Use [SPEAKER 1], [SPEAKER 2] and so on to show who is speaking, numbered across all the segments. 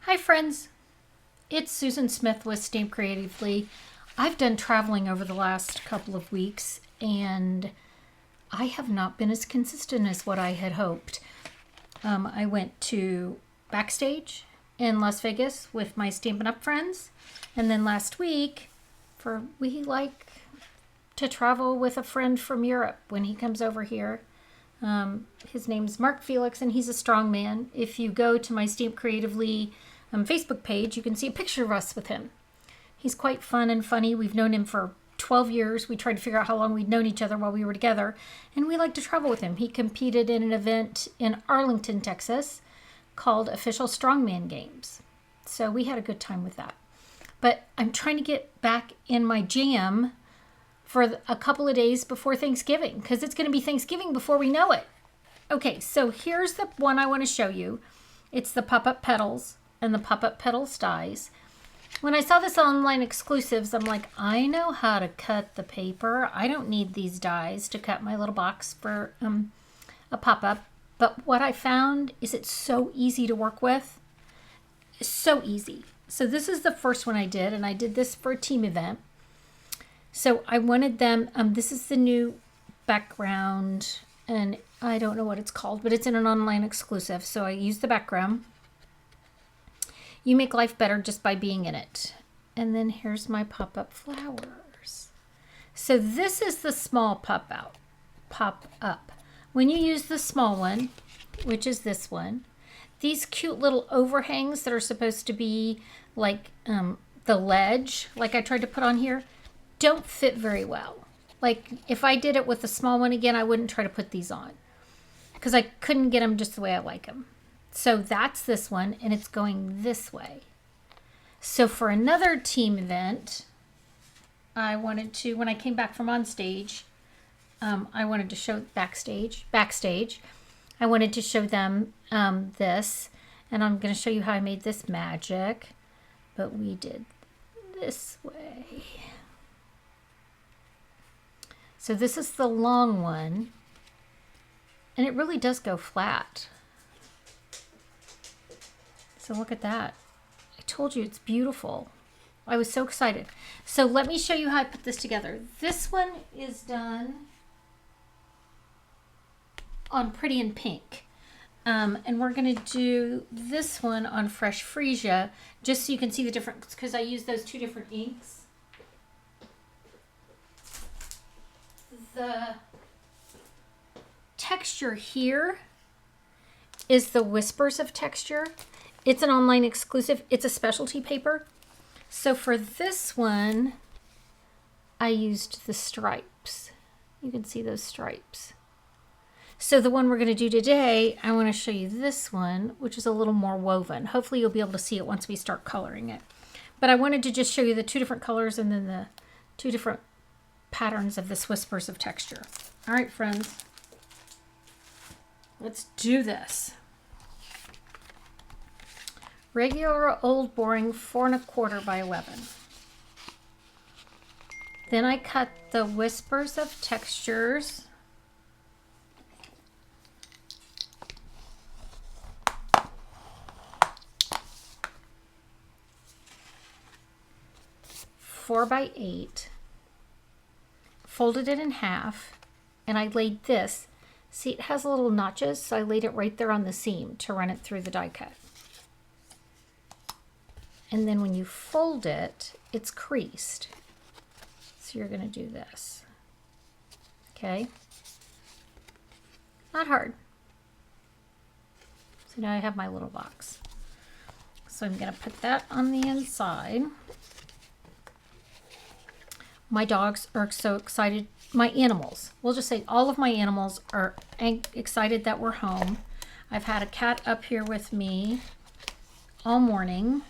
[SPEAKER 1] Hi friends, it's Susan Smith with StampCreatively. I've done traveling over the last couple of weeks and I have not been as consistent as what I had hoped. I went to Backstage in Las Vegas with my Stampin' Up friends, and then last week we like to travel with a friend from Europe when he comes over here. His name's Mark Felix and he's a strong man. If you go to my StampCreatively Facebook page, you can see a picture of us with him. He's quite fun and funny. We've known him for 12 years. We tried to figure out how long we'd known each other while we were together, and we like to travel with him. He competed in an event in Arlington, Texas called Official Strongman Games. So we had a good time with that. But I'm trying to get back in my jam for a couple of days before Thanksgiving, because it's going to be Thanksgiving before we know it. Okay, so here's the one I want to show you. It's the Pop-Up Petals and the Pop-Up Petals dies. When I saw this online exclusives, I'm like, I know how to cut the paper. I don't need these dies to cut my little box for a pop-up. But what I found is it's so easy to work with. It's so easy. So this is the first one I did, and I did this for a team event. So I wanted them, this is the new background, and I don't know what it's called, but it's in an online exclusive. So I used the background. You make life better just by being in it. And then here's my pop-up flowers. So this is the small pop-up. When you use the small one, which is this one, these cute little overhangs that are supposed to be like the ledge, like I tried to put on here, don't fit very well. Like if I did it with the small one again, I wouldn't try to put these on because I couldn't get them just the way I like them. So that's this one, and it's going this way. So for another team event, I wanted to, when I came back from on stage, I wanted to show backstage. I wanted to show them this, and I'm going to show you how I made this magic, but we did this way. So this is the long one, and it really does go flat. So look at that. I told you it's beautiful. I was so excited. So let me show you how I put this together. This one is done on Pretty in Pink. And we're going to do this one on Fresh Freesia, just so you can see the difference, because I use those two different inks. The texture here is the Whispers of Texture. It's an online exclusive. It's a specialty paper. So for this one, I used the stripes. You can see those stripes. So the one we're going to do today, I want to show you this one, which is a little more woven. Hopefully you'll be able to see it once we start coloring it. But I wanted to just show you the two different colors and then the two different patterns of this Whispers of Texture. All right, friends, let's do this. Regular old boring 4 1/4 by 11. Then I cut the Whispers of Textures. Four by 8. Folded it in half, and I laid this. See, it has little notches, so I laid it right there on the seam to run it through the die cut. And then when you fold it, it's creased. So you're going to do this. Okay? Not hard. So now I have my little box. So I'm going to put that on the inside. My dogs are so excited. My animals, we'll just say all of my animals are excited that we're home. I've had a cat up here with me all morning.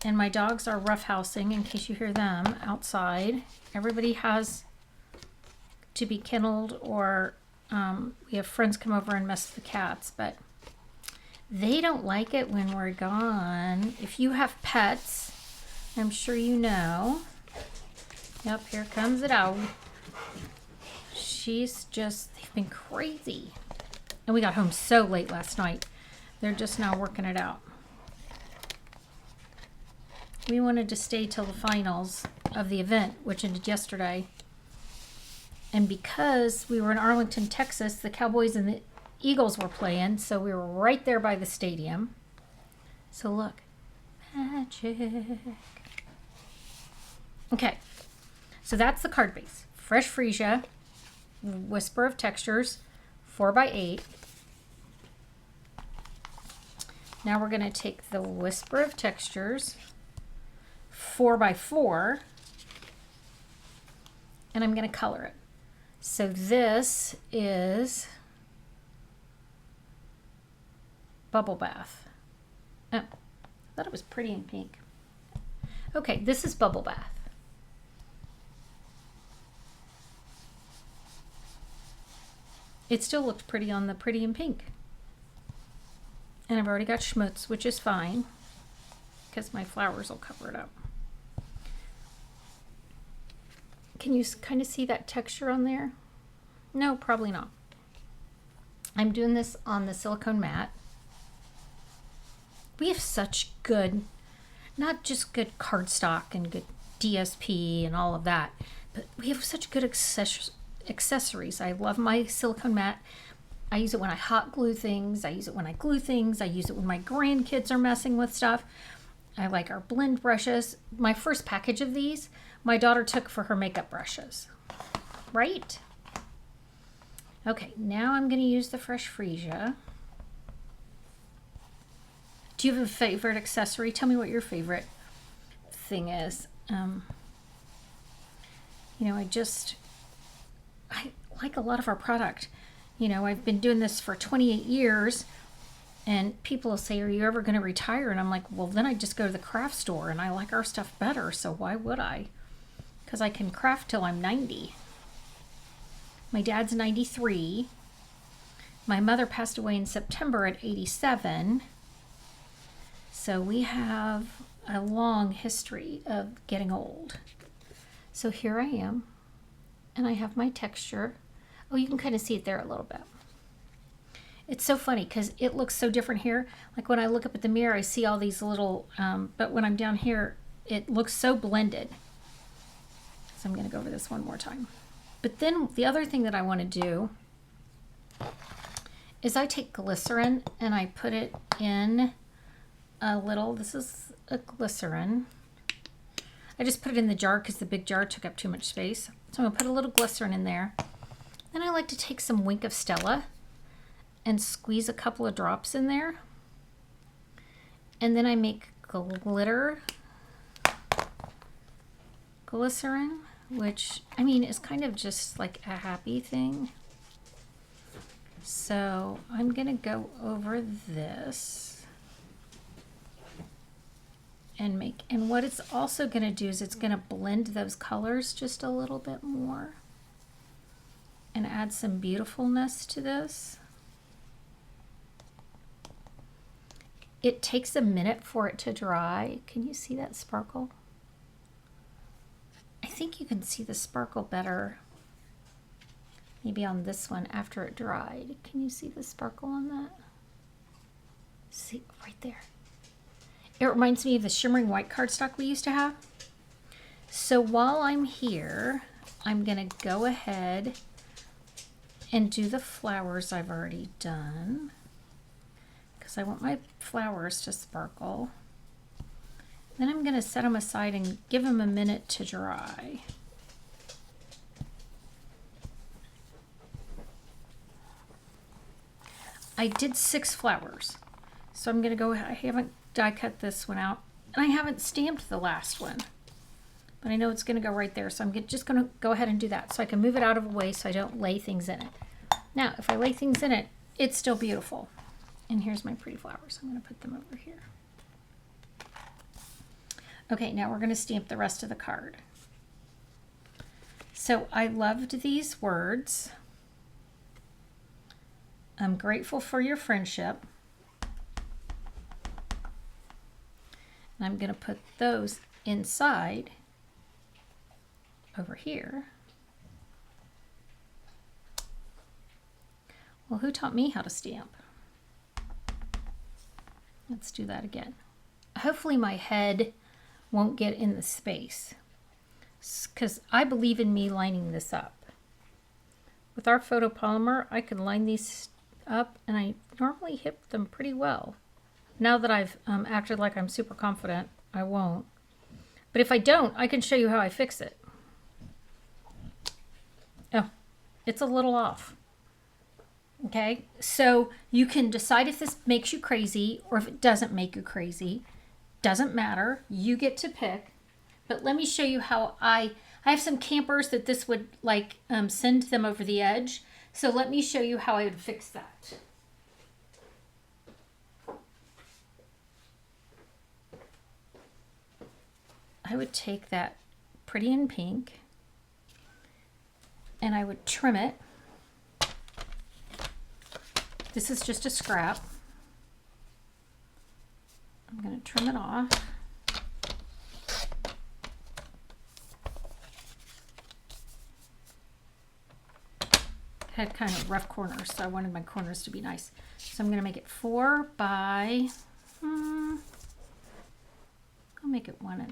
[SPEAKER 1] And my dogs are roughhousing, in case you hear them, outside. Everybody has to be kenneled, or we have friends come over and mess with the cats, but they don't like it when we're gone. If you have pets, I'm sure you know. Yep, here comes it out. They've been crazy. And we got home so late last night. They're just now working it out. We wanted to stay till the finals of the event, which ended yesterday. And because we were in Arlington, Texas, the Cowboys and the Eagles were playing, so we were right there by the stadium. So look, magic. Okay, so that's the card base. Fresh Freesia, Whisper of Textures, 4x8. Now we're going to take the Whisper of Textures, 4x4, and I'm going to color it. So this is Bubble Bath. Oh, I thought it was pretty in pink. Okay, this is Bubble Bath. It still looked pretty on the pretty in pink. And I've already got schmutz, which is fine, because my flowers will cover it up. Can you kind of see that texture on there? No, probably not. I'm doing this on the silicone mat. We have such good, not just good cardstock and good DSP and all of that, but we have such good accessories. I love my silicone mat. I use it when I hot glue things. I use it when I glue things. I use it when my grandkids are messing with stuff. I like our blend brushes. My first package of these, my daughter took for her makeup brushes. Right? Okay, now I'm going to use the Fresh Freesia. Do you have a favorite accessory? Tell me what your favorite thing is. You know, I like a lot of our product. You know, I've been doing this for 28 years, and people will say, are you ever going to retire? And I'm like, well, then I just go to the craft store, and I like our stuff better, so why would I? Because I can craft till I'm 90. My dad's 93. My mother passed away in September at 87. So we have a long history of getting old. So here I am, and I have my texture. Oh, you can kind of see it there a little bit. It's so funny because it looks so different here. Like when I look up at the mirror, I see all these little, but when I'm down here, it looks so blended. So I'm going to go over this one more time. But then the other thing that I want to do is I take glycerin and I put it in a little, this is a glycerin. I just put it in the jar because the big jar took up too much space. So I'm going to put a little glycerin in there. Then I like to take some Wink of Stella and squeeze a couple of drops in there. And then I make glitter glycerin, which, I mean, is kind of just like a happy thing. So I'm going to go over this and make, and what it's also going to do is it's going to blend those colors just a little bit more and add some beautifulness to this. It takes a minute for it to dry. Can you see that sparkle? I think you can see the sparkle better maybe on this one after it dried. Can you see the sparkle on that? See, right there. It reminds me of the shimmering white cardstock we used to have. So while I'm here, I'm gonna go ahead and do the flowers I've already done because I want my flowers to sparkle. Then I'm going to set them aside and give them a minute to dry. I did 6 flowers, so I'm going to go, I haven't die cut this one out, and I haven't stamped the last one, but I know it's going to go right there, so I'm just going to go ahead and do that so I can move it out of the way so I don't lay things in it. Now, if I lay things in it, it's still beautiful. And here's my pretty flowers. I'm going to put them over here. Okay, now we're going to stamp the rest of the card. So I loved these words. I'm grateful for your friendship. And I'm going to put those inside over here. Well, who taught me how to stamp? Let's do that again. Hopefully my head won't get in the space. Because I believe in me lining this up. With our photopolymer, I can line these up, and I normally hit them pretty well. Now that I've acted like I'm super confident, I won't. But if I don't, I can show you how I fix it. Oh, it's a little off. Okay, so you can decide if this makes you crazy or if it doesn't make you crazy. Doesn't matter. You get to pick. But let me show you how I have some campers that this would like send them over the edge. So let me show you how I would fix that. I would take that pretty in pink and I would trim it. This is just a scrap. I'm going to trim it off. Had kind of rough corners, so I wanted my corners to be nice. So I'm going to make it 4 by, I'll make it 1.5.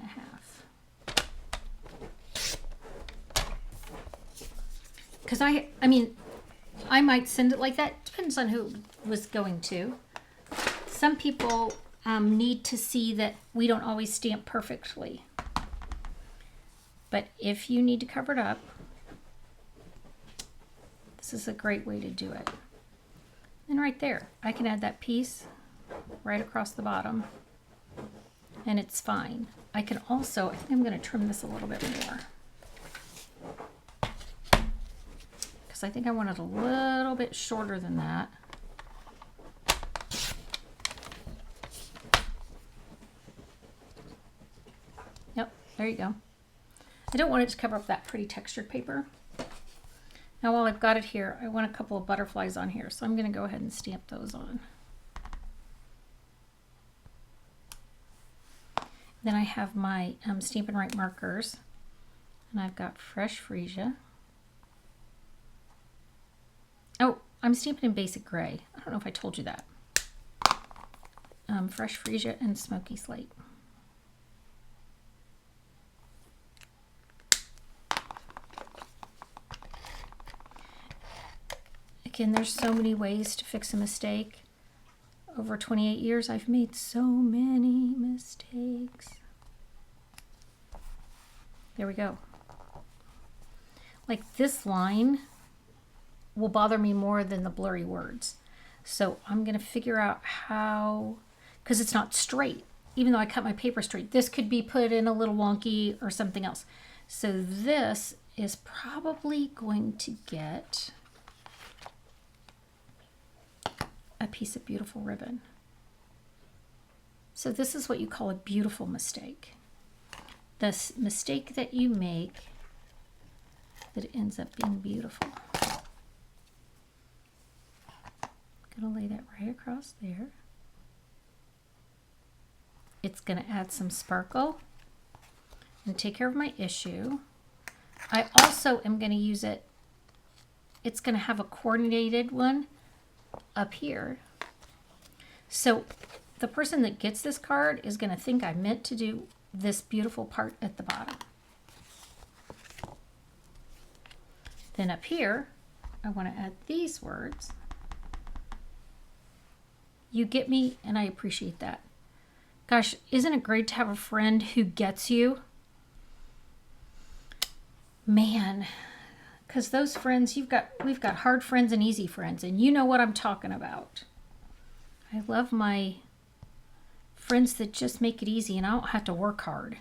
[SPEAKER 1] Because I mean, I might send it like that. Depends on who it was going to. Some people need to see that we don't always stamp perfectly. But if you need to cover it up, this is a great way to do it. And right there, I can add that piece right across the bottom, and it's fine. I can also, I think I'm going to trim this a little bit more, because I think I want it a little bit shorter than that. Yep, there you go. I don't want it to cover up that pretty textured paper. Now while I've got it here, I want a couple of butterflies on here, so I'm going to go ahead and stamp those on. Then I have my Stampin' Right markers, and I've got Fresh Freesia. Oh, I'm stamping in basic gray. I don't know if I told you that. Fresh Freesia and Smoky Slate. Again, there's so many ways to fix a mistake. Over 28 years, I've made so many mistakes. There we go. Like this line will bother me more than the blurry words. So I'm going to figure out how, because it's not straight. Even though I cut my paper straight, this could be put in a little wonky or something else. So this is probably going to get a piece of beautiful ribbon. So this is what you call a beautiful mistake. This mistake that you make that ends up being beautiful. I'm gonna lay that right across there. It's gonna add some sparkle and take care of my issue. I also am gonna use it, it's gonna have a coordinated one up here. So the person that gets this card is going to think I meant to do this beautiful part at the bottom. Then up here, I want to add these words. You get me, and I appreciate that. Gosh, isn't it great to have a friend who gets you? Man, because those friends, we've got hard friends and easy friends, and you know what I'm talking about. I love my friends that just make it easy and I don't have to work hard.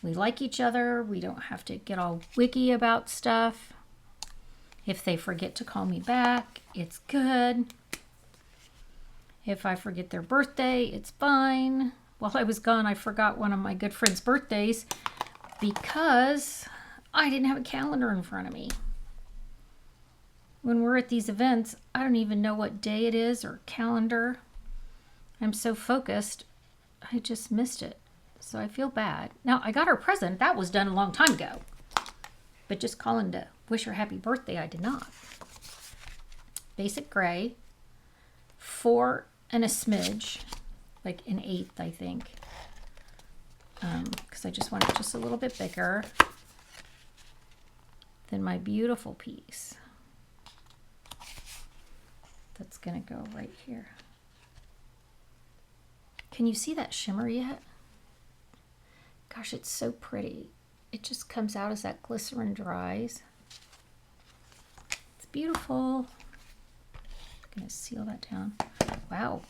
[SPEAKER 1] We like each other. We don't have to get all wiggy about stuff. If they forget to call me back, it's good. If I forget their birthday, it's fine. While I was gone, I forgot one of my good friends' birthdays because I didn't have a calendar in front of me. When we're at these events, I don't even know what day it is or calendar. I'm so focused, I just missed it. So I feel bad. Now, I got her present. That was done a long time ago. But just calling to wish her happy birthday, I did not. Basic gray, 4 and a smidge, like an 1/8, I think. because I just want it just a little bit bigger than my beautiful piece. That's gonna go right here. Can you see that shimmer yet? Gosh, it's so pretty. It just comes out as that glycerin dries. It's beautiful. I'm gonna seal that down. Wow,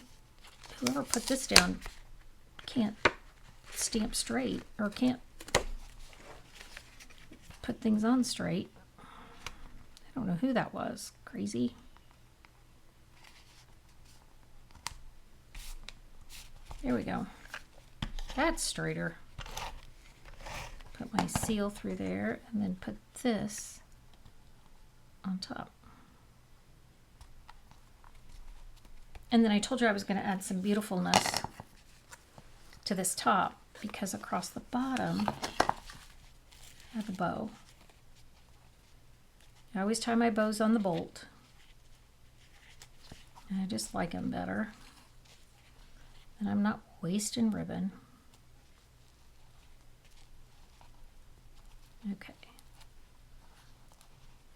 [SPEAKER 1] whoever put this down can't stamp straight, or can't put things on straight. I don't know who that was. Crazy. There we go. That's straighter. Put my seal through there and then put this on top. And then I told you I was going to add some beautifulness to this top, because across the bottom I have a bow. I always tie my bows on the bolt, and I just like them better. And I'm not wasting ribbon. Okay.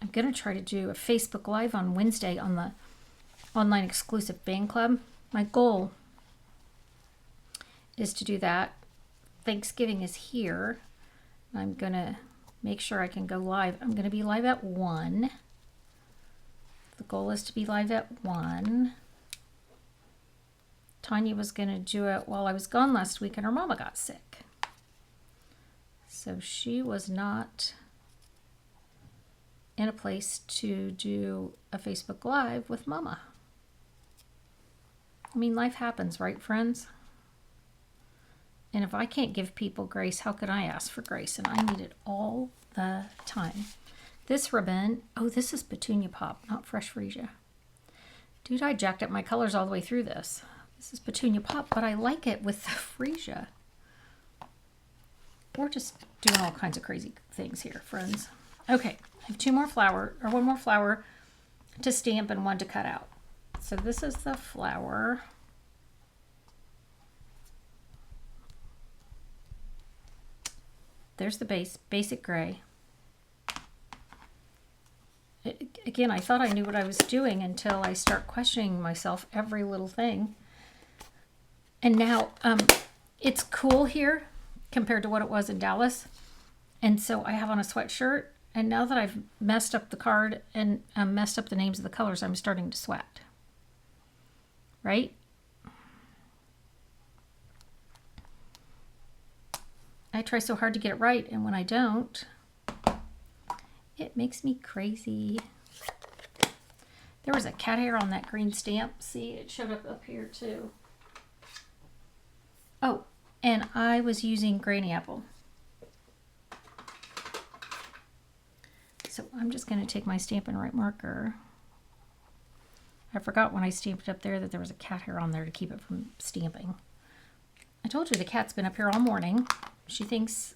[SPEAKER 1] I'm going to try to do a Facebook Live on Wednesday on the online exclusive fan club. My goal is to do that. Thanksgiving is here. I'm going to make sure I can go live. I'm going to be live at 1. The goal is to be live at 1. Tanya was going to do it while I was gone last week, and her mama got sick. So she was not in a place to do a Facebook Live with mama. I mean, life happens, right, friends? And if I can't give people grace, how could I ask for grace? And I need it all the time. This ribbon, oh, this is Petunia Pop, not Fresh Freesia. Dude, I jacked up my colors all the way through this. This is Petunia Pop, but I like it with the freesia. We're just doing all kinds of crazy things here, friends. Okay, I have one more flower to stamp and one to cut out. So this is the flower. There's the basic gray. Again, I thought I knew what I was doing until I start questioning myself every little thing. And now it's cool here compared to what it was in Dallas. And so I have on a sweatshirt. And now that I've messed up the card and messed up the names of the colors, I'm starting to sweat. Right? I try so hard to get it right. And when I don't, it makes me crazy. There was a cat hair on that green stamp. See, it showed up here too. Oh, and I was using Granny Apple. So I'm just going to take my Stampin' Right marker. I forgot when I stamped it up there that there was a cat hair on there to keep it from stamping. I told you the cat's been up here all morning. She thinks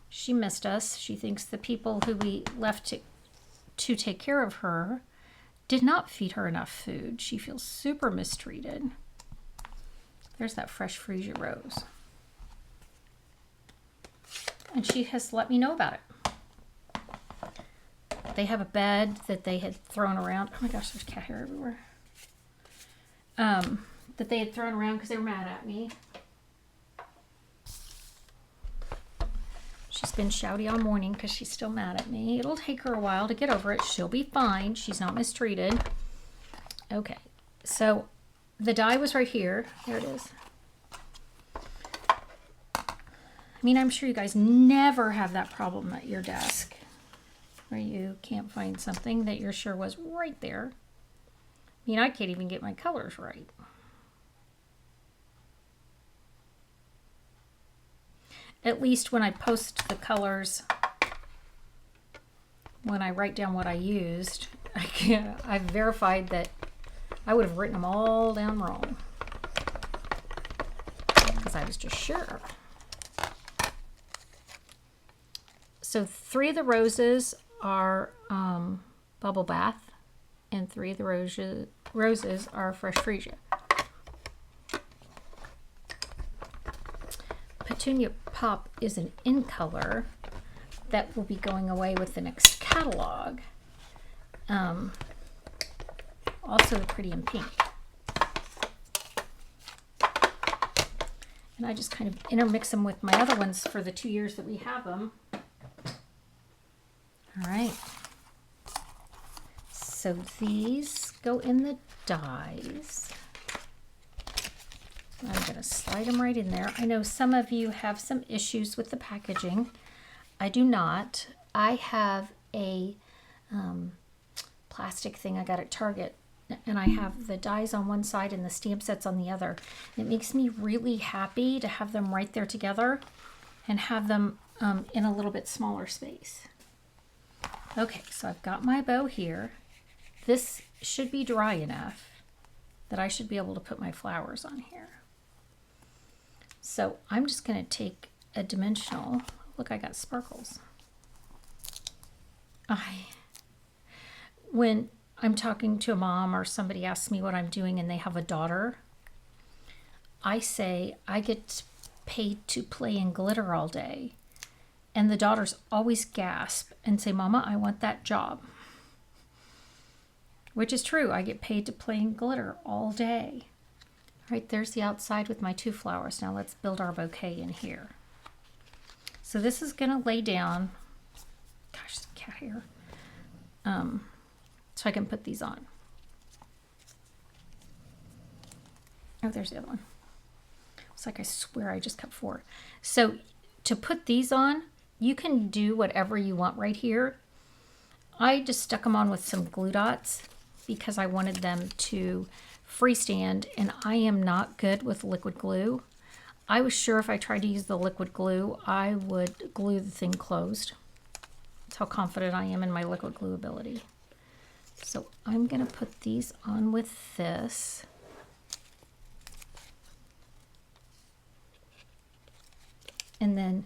[SPEAKER 1] she missed us. She thinks the people who we left to take care of her did not feed her enough food. She feels super mistreated. There's that Fresh Freesia rose. And she has let me know about it. They have a bed that they had thrown around. Oh my gosh, there's cat hair everywhere. That they had thrown around because they were mad at me. She's been shouty all morning because she's still mad at me. It'll take her a while to get over it. She'll be fine. She's not mistreated. Okay, so the die was right here. There it is. I mean, I'm sure you guys never have that problem at your desk where you can't find something that you're sure was right there. I mean, I can't even get my colors right. At least when I post the colors, when I write down what I used, I've verified that I would have written them all down wrong because I was just sure. So 3 of the roses are Bubble Bath, and 3 of the roses are Fresh Freesia. Petunia Pop is an in color that will be going away with the next catalog. Also pretty in pink. And I just kind of intermix them with my other ones for the 2 years that we have them. All right. So these go in the dies. I'm going to slide them right in there. I know some of you have some issues with the packaging. I do not. I have a plastic thing I got at Target, and I have the dies on one side and the stamp sets on the other. It makes me really happy to have them right there together and have them in a little bit smaller space. Okay, so I've got my bow here. This should be dry enough that I should be able to put my flowers on here. So I'm just going to take a dimensional. Look, I got sparkles. When I'm talking to a mom or somebody asks me what I'm doing and they have a daughter, I say I get paid to play in glitter all day. And the daughters always gasp and say, Mama, I want that job. Which is true. I get paid to play in glitter all day. All right, there's the outside with my 2 flowers. Now let's build our bouquet in here. So this is going to lay down, gosh, cat hair, so I can put these on. Oh, there's the other one. It's like I swear I just cut 4. So to put these on, you can do whatever you want right here. I just stuck them on with some glue dots because I wanted them to freestand, and I am not good with liquid glue. I was sure if I tried to use the liquid glue, I would glue the thing closed. That's how confident I am in my liquid glue ability. So I'm going to put these on with this. And then,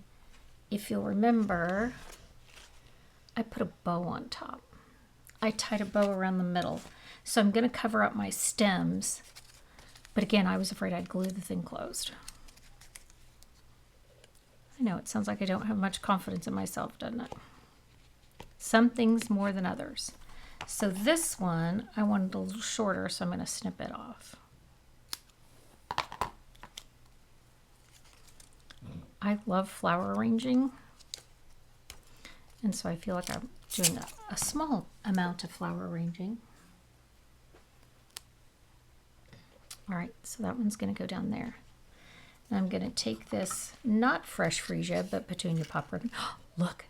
[SPEAKER 1] if you'll remember, I put a bow on top. I tied a bow around the middle. So I'm going to cover up my stems. But again, I was afraid I'd glue the thing closed. I know, it sounds like I don't have much confidence in myself, doesn't it? Some things more than others. So this one, I wanted a little shorter, so I'm going to snip it off. I love flower arranging. And so I feel like I'm doing a small amount of flower arranging. All right, so that one's going to go down there. And I'm going to take this, not fresh freesia, but Petunia Pop ribbon. Look.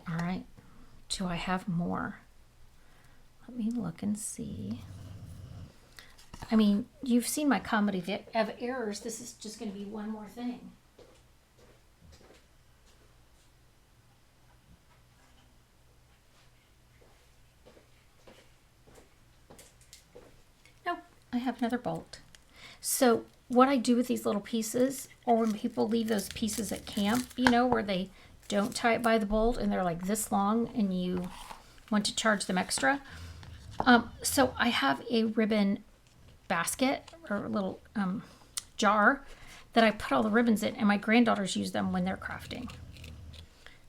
[SPEAKER 1] All right. Do I have more? Let me look and see. I mean, you've seen my comedy of errors. This is just going to be one more thing. Nope, I have another bolt. So what I do with these little pieces, or when people leave those pieces at camp, you know, where they don't tie it by the bolt and they're like this long and you want to charge them extra. So I have a ribbon basket or a little jar that I put all the ribbons in, and my granddaughters use them when they're crafting.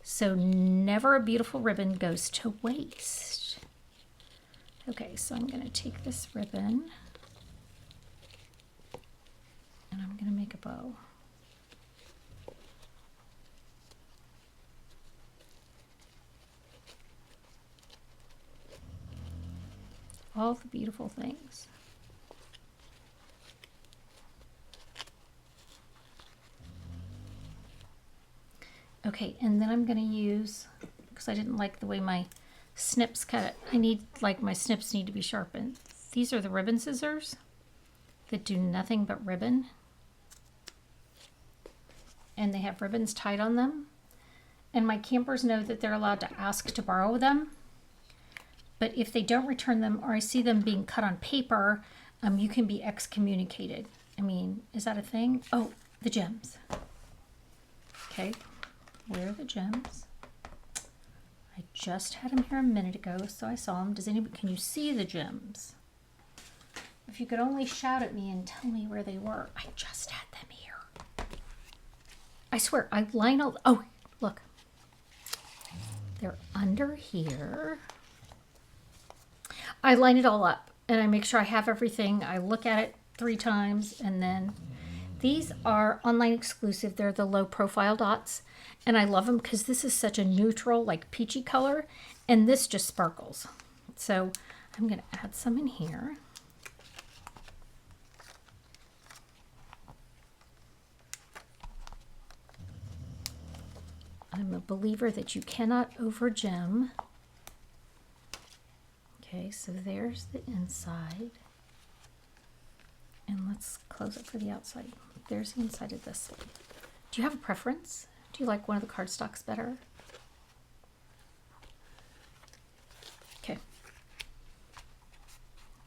[SPEAKER 1] So never a beautiful ribbon goes to waste. Okay, so I'm going to take this ribbon and I'm going to make a bow. All the beautiful things. Okay, and then I'm going to use, because I didn't like the way my snips cut it, my snips need to be sharpened. These are the ribbon scissors that do nothing but ribbon. And they have ribbons tied on them. And my campers know that they're allowed to ask to borrow them. But if they don't return them, or I see them being cut on paper, you can be excommunicated. I mean, is that a thing? Oh, the gems. Okay, where are the gems? I just had them here a minute ago, so I saw them. Can you see the gems? If you could only shout at me and tell me where they were. I just had them I swear, I line all, oh, look. They're under here. I line it all up and I make sure I have everything. I look at it 3 times, and then these are online exclusive. They're the low profile dots, and I love them because this is such a neutral, like peachy color, and this just sparkles. So I'm going to add some in here. I'm a believer that you cannot over gem. Okay, so there's the inside. And let's close it for the outside. There's the inside of this one. Do you have a preference? Do you like one of the cardstocks better? Okay.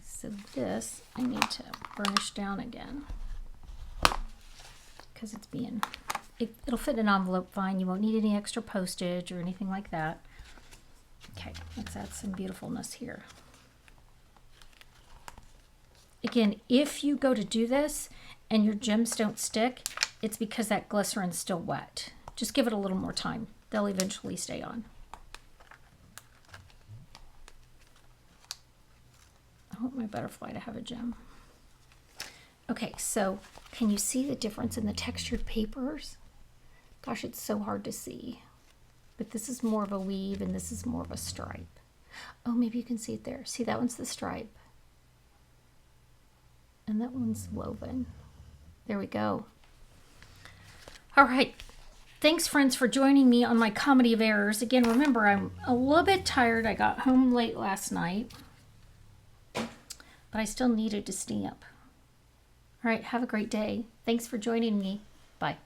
[SPEAKER 1] So this, I need to burnish down again because it's being, it'll fit in an envelope fine. You won't need any extra postage or anything like that. Okay, let's add some beautifulness here. Again, if you go to do this and your gems don't stick, it's because that glycerin's still wet. Just give it a little more time. They'll eventually stay on. I want my butterfly to have a gem. Okay, so can you see the difference in the textured papers? Gosh, it's so hard to see. But this is more of a weave and this is more of a stripe. Oh, maybe you can see it there. See, that one's the stripe. And that one's woven. There we go. All right. Thanks, friends, for joining me on my comedy of errors. Again, remember, I'm a little bit tired. I got home late last night, but I still needed to stamp. All right. Have a great day. Thanks for joining me. Bye.